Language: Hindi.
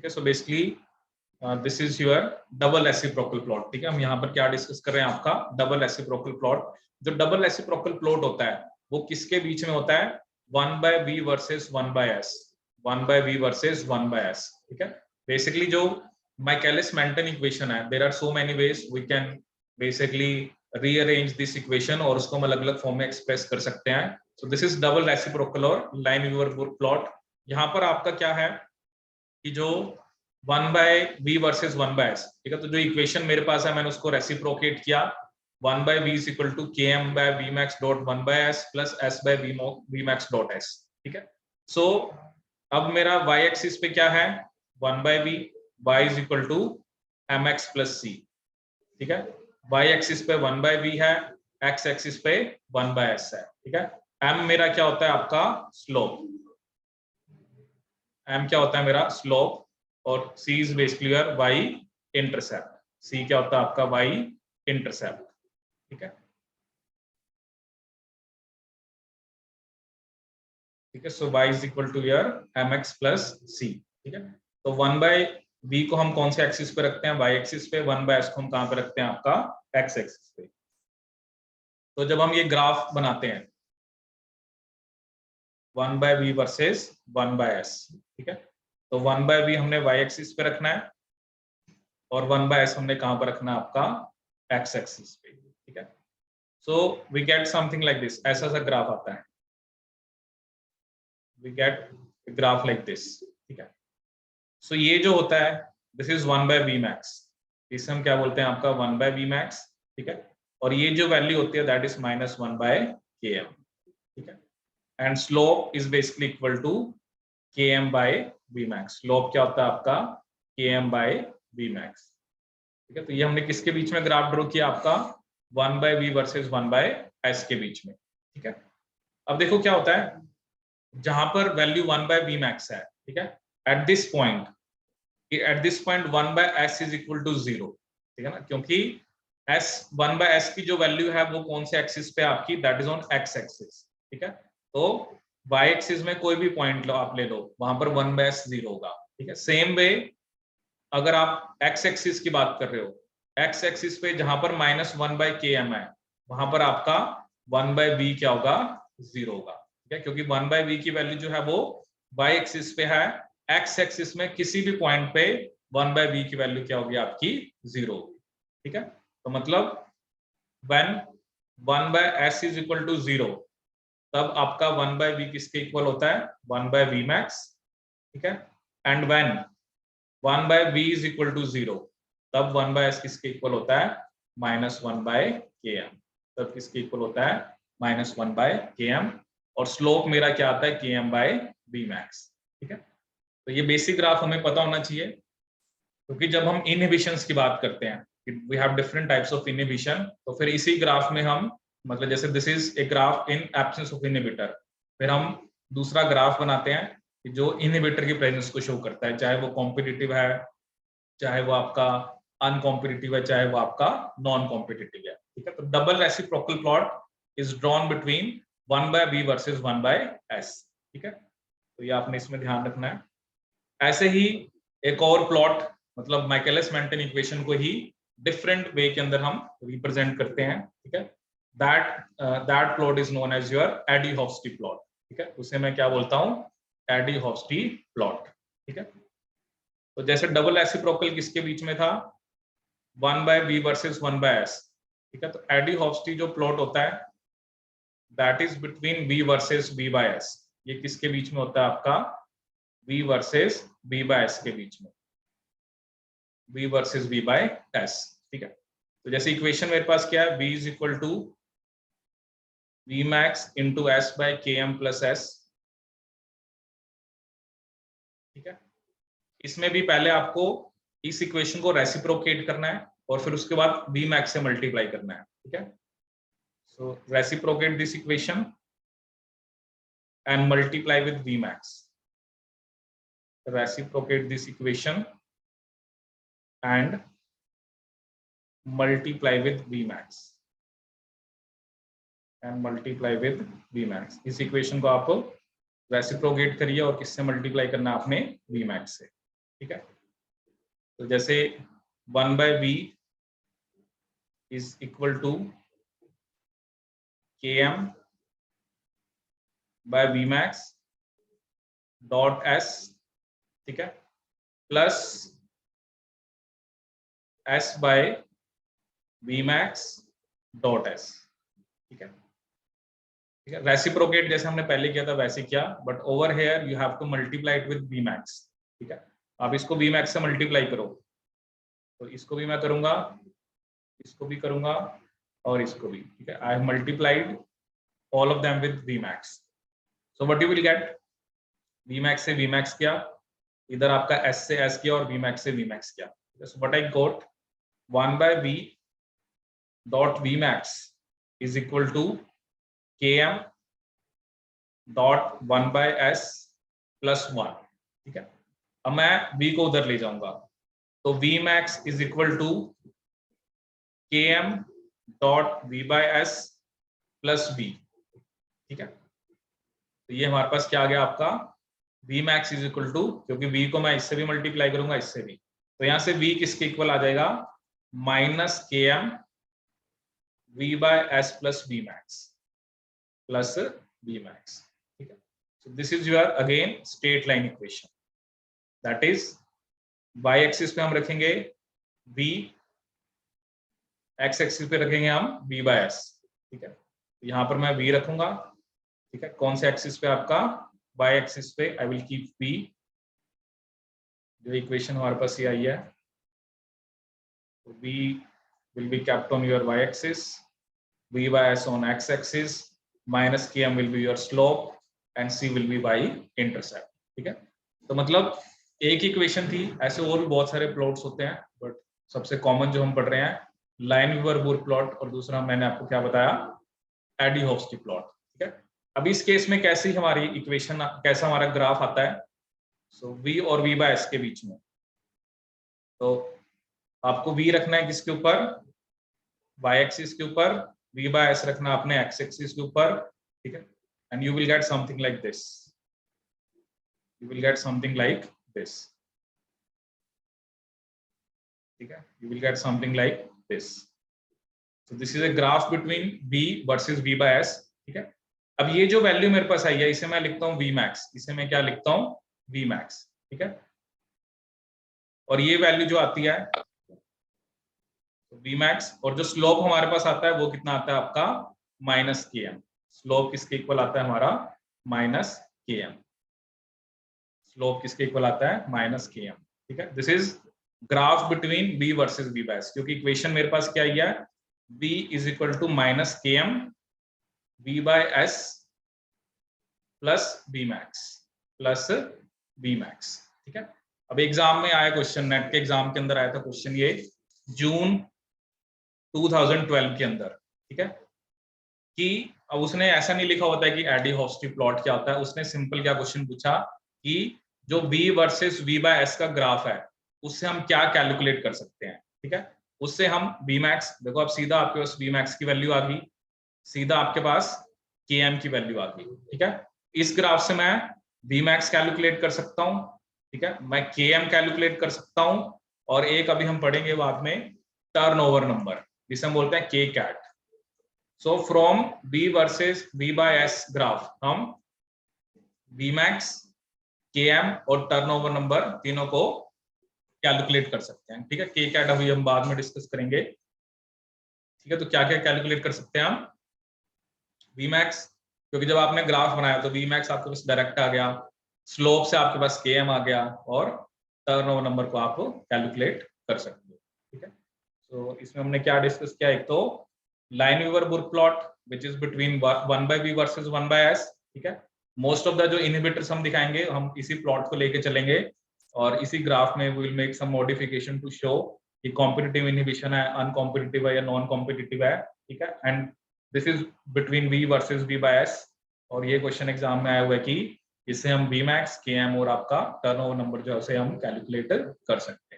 ठीक है। So basically this is your double reciprocal plot. ठीक है, हम यहाँ पर क्या डिस्कस कर रहे हैं, आपका डबल रेसिप्रोकल प्लॉट। जो डबल रेसिप्रोकल प्लॉट होता है वो किसके बीच में होता है, 1/v versus 1/s, 1/v versus 1/s। ठीक है, बेसिकली जो माइकलिस मेंटन इक्वेशन है, there are so many ways we can basically rearrange this equation और उसको हम अलग अलग फॉर्म में एक्सप्रेस कर सकते हैं। So this is double reciprocal और लाइन-वीवर प्लॉट। यहाँ पर आपका क्या है कि जो 1/v वर्सेस 1/s, ठीक है, तो जो इक्वेशन मेरे पास है मैंने उसको रेसिप्रोकेट किया, 1/v is equal to km by vmax dot 1/s plus s by vmax dot s। ठीक है, सो अब मेरा y एक्सिस पे क्या है, 1/v, y is equal to mx plus c। ठीक है, y एक्सिस पे 1/v है, x एक्सिस पे 1/s है। ठीक है, m मेरा क्या होता है, आपका स्लोप, m क्या होता है मेरा स्लोप, और c is basically your y intercept. c क्या होता है आपका y इंटरसेप्ट। ठीक है, ठीक है, so y is equal to your mx plus c। ठीक है, तो 1/v को हम कौन से एक्सिस पे रखते हैं, y एक्सिस पे, 1/s को हम कहां पे रखते हैं, आपका x एक्सिस पे। तो जब हम ये ग्राफ बनाते हैं 1/v वर्सेस 1/s, ठीक है, तो 1/v हमने y एक्सिस पे रखना है और 1/s हमने कहां पर रखना है, आपका x एक्सिस पे। ठीक है, so we get something like this, ऐसा सा ग्राफ आता है, we get graph like this. ठीक है, सो ये जो होता है दिस इज 1/v मैक्स, इसे हम क्या बोलते हैं, आपका 1/v मैक्स। ठीक है, और ये जो वैल्यू होती है दैट इज -1/km। ठीक है, and slope is basically equal to km by v max। Slope क्या होता है आपका km by v max। ठीक है, तो ये हमने किसके बीच में ग्राफ ड्रॉ किया, आपका 1/v वर्सेस 1/s के बीच में। ठीक है, अब देखो क्या होता है, जहां पर वैल्यू 1/v max है, ठीक है, at this point 1/s is equal to 0। ठीक है ना, क्योंकि s 1/s की जो वैल्यू है वो कौन से एक्सिस पे आपकी, that is on x axis. ठीक है, तो y एक्सिस में कोई भी पॉइंट लो, आप ले लो, वहां पर 1/s 0 होगा। ठीक है, सेम वे अगर आप x एक्सिस की बात कर रहे हो, x एक्सिस पे जहां पर -1/km है, वहां पर आपका 1/v क्या होगा, 0 होगा। ठीक है, क्योंकि 1/v की वैल्यू जो है वो y एक्सिस पे है, x एक्सिस में किसी भी पॉइंट पे 1/v की वैल्यू क्या होगी, आपकी 0 होगी। ठीक है, तो मतलब when 1/s is equal to 0, तब आपका 1/v किसके इक्वल होता है, 1/v max। ठीक है, and when 1/v is equal to 0, तब 1/s किसके इक्वल होता है, -1/km। तब किसके इक्वल होता है, -1/km, और स्लोप मेरा क्या आता है, km/v max। ठीक है, तो ये बेसिक ग्राफ हमें पता होना चाहिए, क्योंकि जब हम इनहिबिशंस की बात करते हैं, we have different types of inhibition, तो फिर इसी ग्राफ में हम, मतलब जैसे this is a graph in absence of inhibitor, फिर हम दूसरा ग्राफ बनाते हैं कि जो इनहिबिटर की प्रेजेंस को शो करता है, चाहे वो कॉम्पिटिटिव है, चाहे वो आपका अनकॉम्पिटिटिव है, चाहे वो आपका नॉन कॉम्पिटिटिव है। ठीक है, तो double reciprocal plot is drawn between 1/v versus 1/s। ठीक है, तो ये आपने इसमें ध्यान रखना है। ऐसे ही एक और प्लॉट, मतलब माइकलिस मेंटन इक्वेशन को ही डिफरेंट वे के अंदर हम रिप्रेजेंट करते हैं। ठीक है, that plot is known as your Eadie Hofstee plot. ठीक है, उसे मैं क्या बोलता हूं, एडी-हॉफस्टी प्लॉट। ठीक है, तो जैसे डबल रेसिप्रोकल किसके बीच में था, 1/v वर्सेस 1/s। ठीक है, तो एडी-हॉफस्टी जो प्लॉट होता है that is between v versus v/s। ये किसके बीच में होता है, आपका v वर्सेस v/s के बीच में, v वर्सेस v/s। ठीक है, तो जैसे इक्वेशन मेरे पास क्या है, v is equal to v max into s by km plus s। ठीक है, इसमें भी पहले आपको इस इक्वेशन को रेसिप्रोकेट करना है और फिर उसके बाद v max से मल्टीप्लाई करना है। ठीक है, so reciprocate this equation and multiply with v max। Reciprocate this equation and multiply with Vmax and multiply with Vmax। इस इक्वेशन को आप रेसिप्रोकेट करिए और किससे मल्टीप्लाई करना है आपने, Vmax से। ठीक है। तो जैसे 1/v is equal to km by v max dot s, ठीक है, plus s by v max dot s, ठीक है। ठीक है, रेसिप्रोकेट जैसे हमने पहले किया था वैसे किया, but over here you have to multiply it with v max, ठीक है। आप इसको v max से मल्टीप्लाई करो, तो इसको भी मैं करूंगा, इसको भी करूंगा और इसको भी, ठीक है। I have multiplied all of them with v max, so what you will get, v max से v max किया, इधर आपका s से s किया और v max से v max किया, so what I got 1/v dot v max is equal to km dot 1/s plus 1, ठीक है। अब मैं v को उधर ले जाऊंगा, तो v max is equal to km dot v/s plus b, ठीक है। तो ये हमारे पास क्या आ गया आपका, v max is equal to, क्योंकि v को मैं इससे भी मल्टीप्लाई करूंगा इससे भी, तो यहां से v किसके इक्वल आ जाएगा, minus km v/s plus b max plus b max, ठीक है। So this is your again straight line equation, that is y axis पे हम रखेंगे v, x एक्सिस पे रखेंगे हम v/s, ठीक है। यहां पर मैं v रखूंगा, ठीक है। कौन से एक्सिस पे, आपका y एक्सिस पे आई विल कीप v, जो इक्वेशन हमारे पास ये आई है, तो v will be kept on your y axis, v/s on x axis, minus km will be your slope and c will be y intercept, ठीक है। तो मतलब एक इक्वेशन थी, ऐसे और भी बहुत सारे प्लॉट्स होते हैं, बट सबसे कॉमन जो हम पढ़ रहे हैं लाइन-वीवर-बुर प्लॉट, और दूसरा मैंने आपको क्या बताया, एडी-हॉफस्टी प्लॉट, ठीक है। अब इस केस में कैसी हमारी इक्वेशन, कैसा हमारा ग्राफ आता है, सो v और v/s के बीच में, तो आपको v रखना है किसके ऊपर, y एक्सिस के ऊपर, v/s रखना अपने x एक्सिस के ऊपर, ठीक है। And you will get something like this, you will get something like this, ठीक है, you will get something like this. So this is a graph between v versus v/s, ठीक है। अब ये जो वैल्यू मेरे पास आई है, इसे मैं लिखता हूं v max, इसे मैं क्या लिखता हूं, v max, ठीक है। और ये वैल्यू जो आती है v max, और जो स्लोप हमारे पास आता है वो कितना आता है आपका, माइनस km, स्लोप किसके इक्वल आता है हमारा, माइनस km, स्लोप किसके इक्वल आता है, माइनस km, ठीक है। This is graph between v versus v/s, क्योंकि इक्वेशन मेरे पास क्या है, v is equal to minus km v/s plus v max plus v max, ठीक है। अब एग्जाम में आया क्वेश्चन, नेट के एग्जाम के अंदर आया था क्वेश्चन ये जून 2012 के अंदर, ठीक है, कि अब उसने ऐसा नहीं लिखा होता है कि एडी-हॉफस्टी प्लॉट क्या होता है, उसने सिंपल क्या क्वेश्चन पूछा कि जो v वर्सेस v/s का ग्राफ है उससे हम क्या कैलकुलेट कर सकते हैं, ठीक है। उससे हम v max, देखो अब सीधा आपके पास v max की वैल्यू आ गई, सीधा आपके पास km की वैल्यू आ गई, ठीक है। इस ग्राफ से मैं v max कैलकुलेट कर सकता हूं, ठीक है, मैं km कैलकुलेट कर सकता हूं, और एक अभी हम पढ़ेंगे बाद में टर्नओवर नंबर, जिसे हम बोलते हैं k cat। So from v versus v/s graph हम v max, km और टर्नओवर नंबर तीनों को कैलकुलेट कर सकते हैं, ठीक है। k cat अभी हम बाद में डिस्कस करेंगे, ठीक है। तो क्या क्या कैलकुलेट कर सकते हैं हम, v max, क्योंकि जब आपने ग्राफ बनाया तो v max आपके पास डायरेक्ट आ गया, स्लोप से आपके पास km आ गया, और टर्नओवर नंबर को आप कैलकुलेट कर सकते हो, ठीक है। तो इसमें हमने क्या डिस्कस किया, एक तो Lineweaver Burk plot which is between 1/v versus 1/s, ठीक है। मोस्ट ऑफ द जो इनहिबिटर्स हम दिखाएंगे हम इसी प्लॉट को लेके चलेंगे, और इसी ग्राफ में we will make some modification to show कि कॉम्पिटिटिव इनहिबिशन है, अनकॉम्पिटिटिव है या नॉन कॉम्पिटिटिव है, ठीक है। And this is between v versus v/s, और ये क्वेश्चन एग्जाम में आया हुआ है कि इससे हम v max, km और आपका टर्नओवर नंबर जो है उसे हम कैलकुलेट कर सकते हैं।